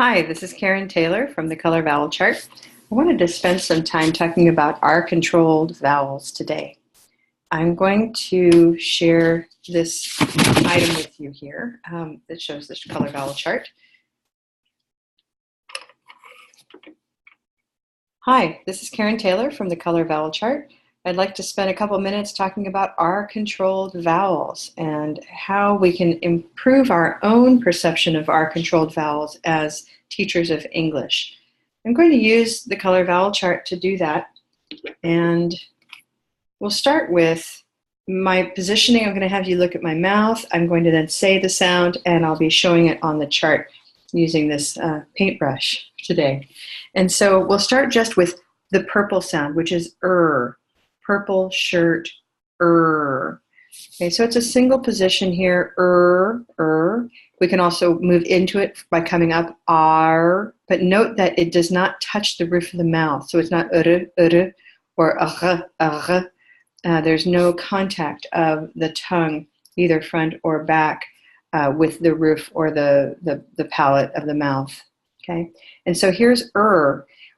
Hi, this is Karen Taylor from the Color Vowel Chart. I wanted to spend some time talking about R-controlled vowels today. I'm going to share this item with you here that shows this Color Vowel Chart. Hi, this is Karen Taylor from the Color Vowel Chart. I'd like to spend a couple minutes talking about R-controlled vowels and how we can improve our own perception of R-controlled vowels as teachers of English. I'm going to use the Color Vowel Chart to do that, and we'll start with my positioning. I'm going to have you look at my mouth. I'm going to then say the sound, and I'll be showing it on the chart using this paintbrush today. And so we'll start just with the purple sound, which is purple shirt, Okay, so it's a single position here, We can also move into it by coming up, R, but note that it does not touch the roof of the mouth. So it's not or there's no contact of the tongue, either front or back, with the roof or the palate of the mouth, okay? And so here's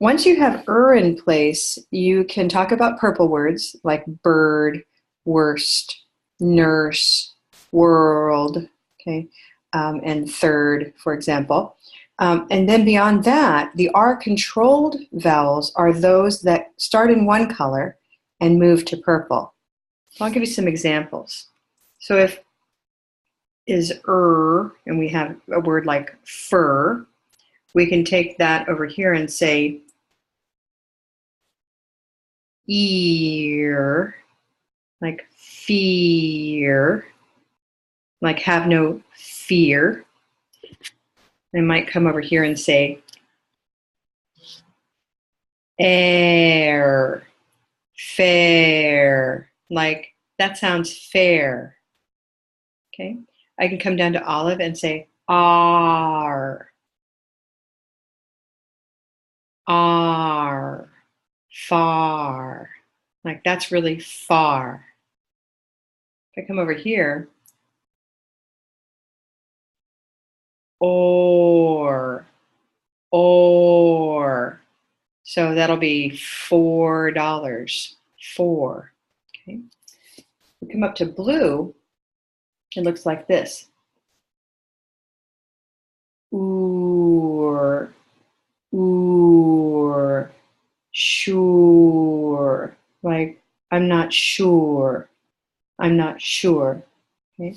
Once you have in place, you can talk about purple words like bird, worst, nurse, world, okay, and third, for example. And then beyond that, the R-controlled vowels are those that start in one color and move to purple. I'll give you some examples. So if is and we have a word like fur, we can take that over here and say ear, like fear, like have no fear. I might come over here and say air, fair, like that sounds fair. Okay, I can come down to olive and say R, far, like that's really far. If I come over here, or, so that'll be $4, four, okay? We come up to blue, it looks like this. Oor, sure, like I'm not sure, okay?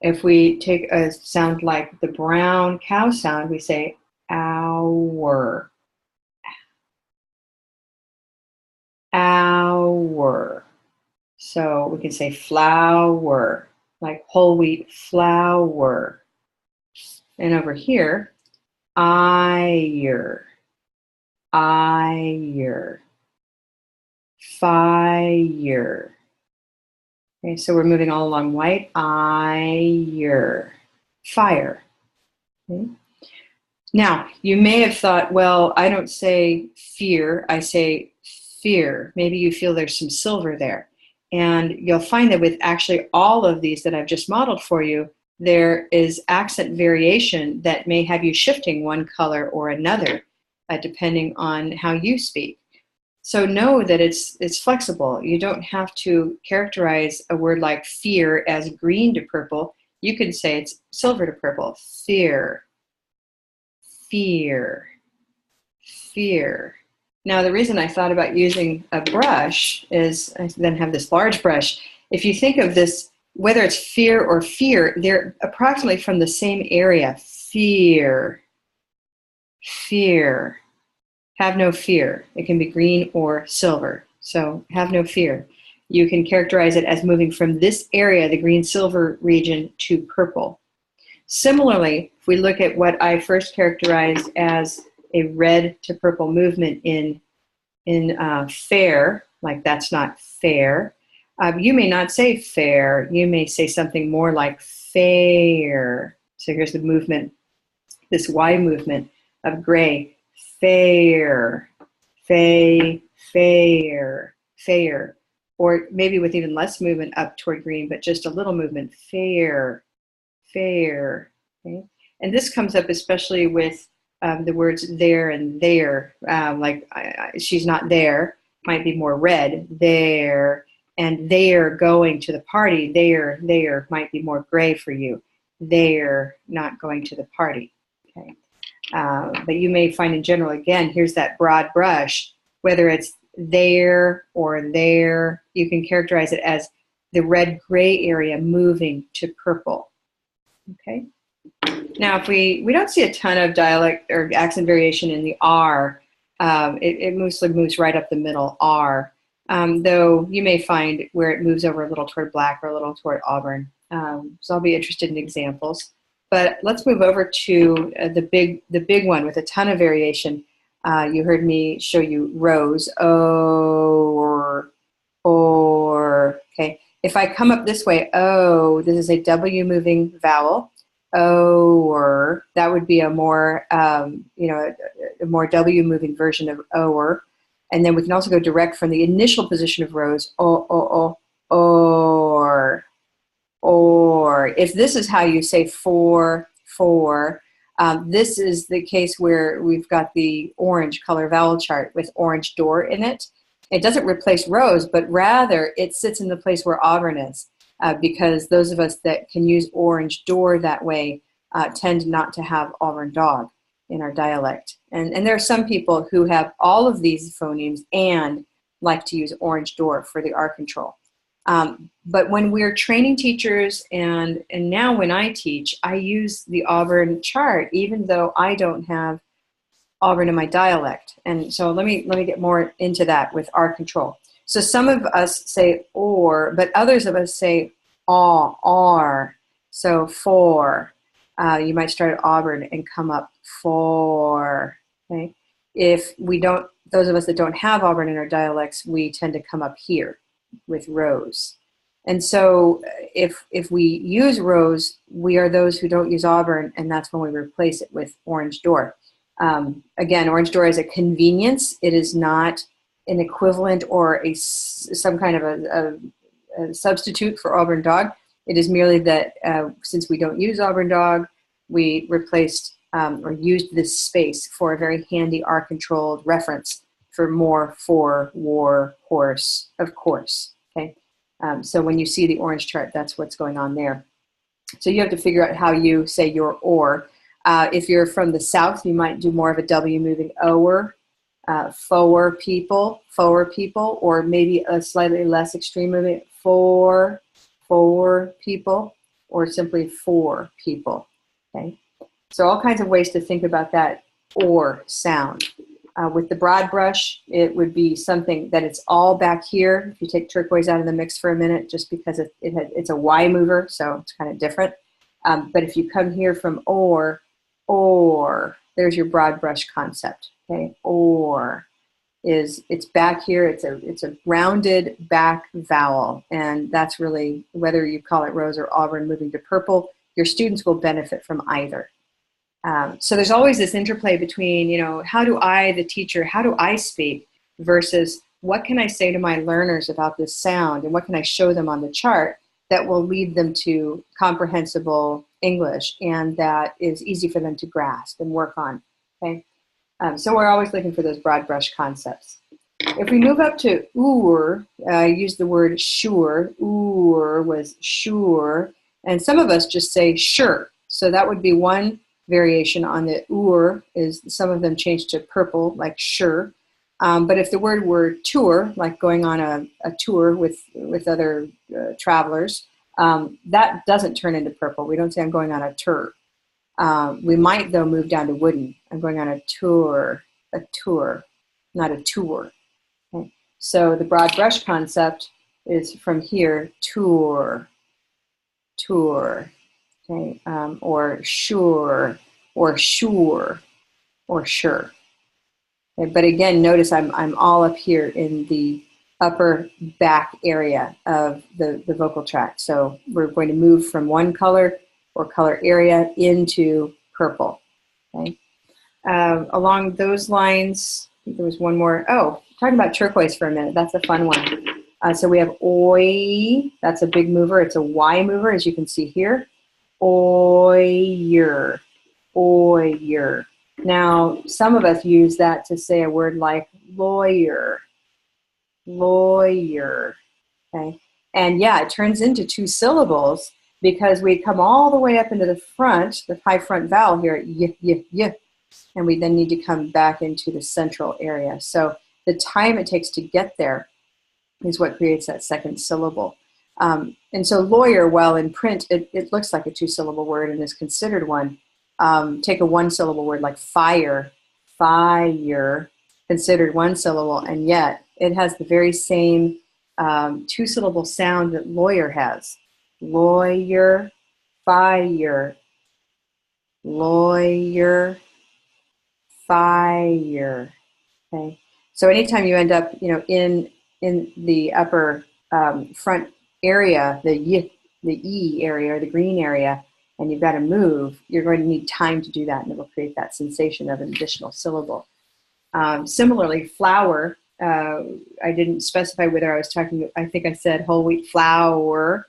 If we take a sound like the brown cow sound, we say hour, So we can say flour, like whole wheat flour. And over here, fire. Okay, so we're moving all along white, fire. Okay. Now, you may have thought, well, I don't say fear, I say fear. Maybe you feel there's some silver there. And you'll find that with actually all of these that I've just modeled for you, there is accent variation that may have you shifting one color or another, depending on how you speak. So know that it's flexible. You don't have to characterize a word like fear as green to purple. You can say it's silver to purple. Fear. Now, the reason I thought about using a brush is I then have this large brush. If you think of this, whether it's fear or fear, they're approximately from the same area. Fear. Have no fear. It can be green or silver. So have no fear. You can characterize it as moving from this area, the green-silver region, to purple. Similarly, if we look at what I first characterized as a red to purple movement in fair, like that's not fair, you may not say fair. You may say something more like fair. So here's the movement, this Y movement of gray. Fair. Or maybe with even less movement up toward green, but just a little movement. Fair. Okay? And this comes up especially with the words there and there, like she's not there, might be more red, there, and they're going to the party, there might be more gray for you. They're not going to the party. Okay. But you may find in general, again, here's that broad brush, whether it's there or there, you can characterize it as the red-gray area moving to purple. Okay. Now, if we don't see a ton of dialect or accent variation in the R, it mostly moves right up the middle, R, though you may find where it moves over a little toward black or a little toward auburn. So I'll be interested in examples. But let's move over to the big one with a ton of variation. You heard me show you rose, or, okay. If I come up this way, oh, this is a W moving vowel. Or, that would be a more, a more W moving version of or. And then we can also go direct from the initial position of rose, or. If this is how you say for, this is the case where we've got the orange color vowel chart with orange door in it. It doesn't replace rose, but rather it sits in the place where auburn is, because those of us that can use orange door that way tend not to have auburn dog in our dialect. And there are some people who have all of these phonemes and like to use orange door for the R control. But when we're training teachers and now when I teach, I use the Auburn chart, even though I don't have Auburn in my dialect. And so let me get more into that with R control. So some of us say or, but others of us say aw, R. So for, you might start at Auburn and come up for, okay? If we don't, those of us that don't have Auburn in our dialects, we tend to come up here with rose. And so if we use rose, we are those who don't use Auburn, and that's when we replace it with orange door. Again, orange door is a convenience. It is not an equivalent or some kind of a substitute for Auburn dog. It is merely that since we don't use Auburn dog, we replaced or used this space for a very handy R-controlled reference for more, for, war, horse, of course. Okay, so when you see the orange chart, that's what's going on there. So you have to figure out how you say your or. If you're from the South, you might do more of a W moving ower, for people, or maybe a slightly less extreme movement, for people, or simply for people. Okay, so all kinds of ways to think about that or sound. With the broad brush, it would be something that it's all back here. If you take turquoise out of the mix for a minute, just because it's a Y mover, so it's kind of different. But if you come here from or, there's your broad brush concept. Okay, or it's back here. It's a rounded back vowel, and that's really, whether you call it rose or auburn moving to purple, your students will benefit from either. So there's always this interplay between, how do I, the teacher, how do I speak versus what can I say to my learners about this sound and what can I show them on the chart that will lead them to comprehensible English and that is easy for them to grasp and work on, okay? So we're always looking for those broad brush concepts. If we move up to I use the word sure. Was sure. And some of us just say sure. So that would be one variation on the is some of them change to purple, like sure. But if the word were tour, like going on a tour with other travelers, that doesn't turn into purple. We don't say I'm going on a tour. We might, though, move down to wooden. I'm going on a tour, not a tour. Okay. So the broad brush concept is from here, tour. Okay, or sure, or sure, or sure. Okay, but again, notice I'm all up here in the upper back area of the vocal tract. So we're going to move from one color or color area into purple. Okay, along those lines, I think there was one more. Oh, talking about turquoise for a minute. That's a fun one. So we have oi. That's a big mover. It's a Y mover, as you can see here. Oyer. Now, some of us use that to say a word like lawyer, lawyer, okay? And yeah, it turns into two syllables because we come all the way up into the front, the high front vowel here, y, y, y, and we then need to come back into the central area. So the time it takes to get there is what creates that second syllable. And so lawyer, while in print, it looks like a two-syllable word and is considered one. Take a one-syllable word like fire, fire, considered one syllable, and yet it has the very same two-syllable sound that lawyer has. Lawyer, fire, lawyer, fire. Okay, so anytime you end up, in the upper front area, the E area or the green area, and you've got to move, you're going to need time to do that, and it'll create that sensation of an additional syllable. Similarly, flour, I didn't specify whether I was talking, I think I said whole wheat flour,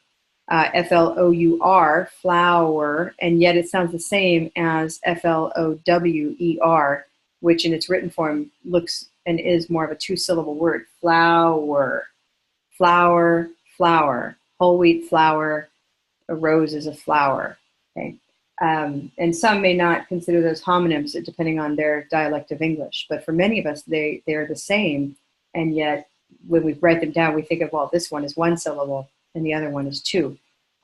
Flour, flour, and yet it sounds the same as Flower, which in its written form looks and is more of a two-syllable word. Flour, flour, flour, whole wheat flour, a rose is a flower. Okay, and some may not consider those homonyms depending on their dialect of English, but for many of us, they're the same, and yet when we write them down, we think of, well, this one is one syllable and the other one is two.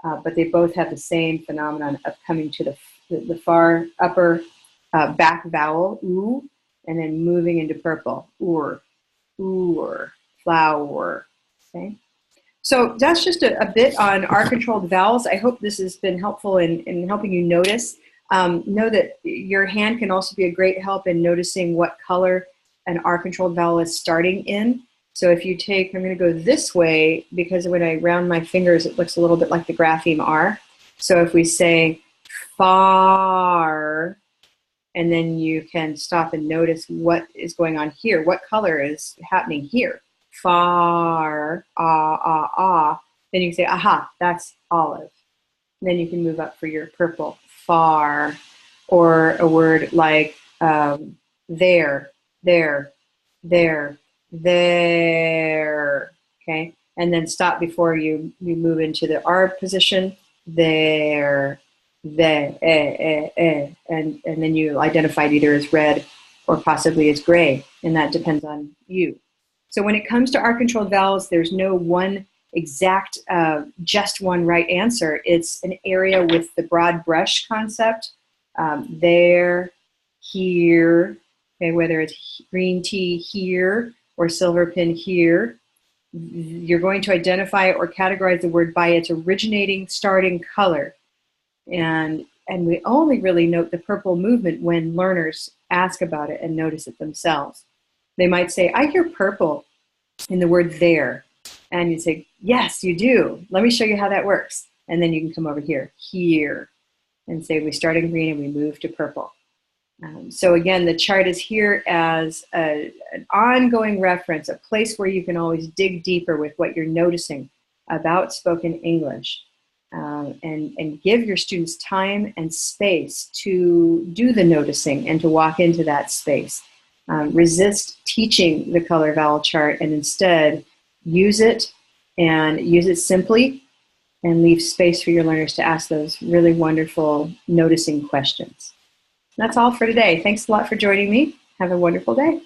But they both have the same phenomenon of coming to the far upper back vowel, oo, and then moving into purple, oor, flower, okay? So that's just a bit on R-controlled vowels. I hope this has been helpful in helping you notice. Know that your hand can also be a great help in noticing what color an R-controlled vowel is starting in. So if you take, I'm going to go this way because when I round my fingers, it looks a little bit like the grapheme R. So if we say far, and then you can stop and notice what is going on here. What color is happening here? Far, Then you can say, aha, that's olive. And then you can move up for your purple, far, or a word like there, okay? And then stop before you move into the R position, there, and then you identify it either as red or possibly as gray, and that depends on you. So when it comes to R-controlled vowels, there's no one exact, just one right answer. It's an area with the broad brush concept, there, here, okay, whether it's green tea here or silver pin here. You're going to identify or categorize the word by its originating starting color. And we only really note the purple movement when learners ask about it and notice it themselves. They might say, I hear purple in the word there. And you say, yes, you do. Let me show you how that works. And then you can come over here, and say we start in green and we move to purple. So again, the chart is here as an ongoing reference, a place where you can always dig deeper with what you're noticing about spoken English. And give your students time and space to do the noticing and to walk into that space. Resist teaching the color vowel chart and instead use it simply and leave space for your learners to ask those really wonderful noticing questions. That's all for today. Thanks a lot for joining me. Have a wonderful day.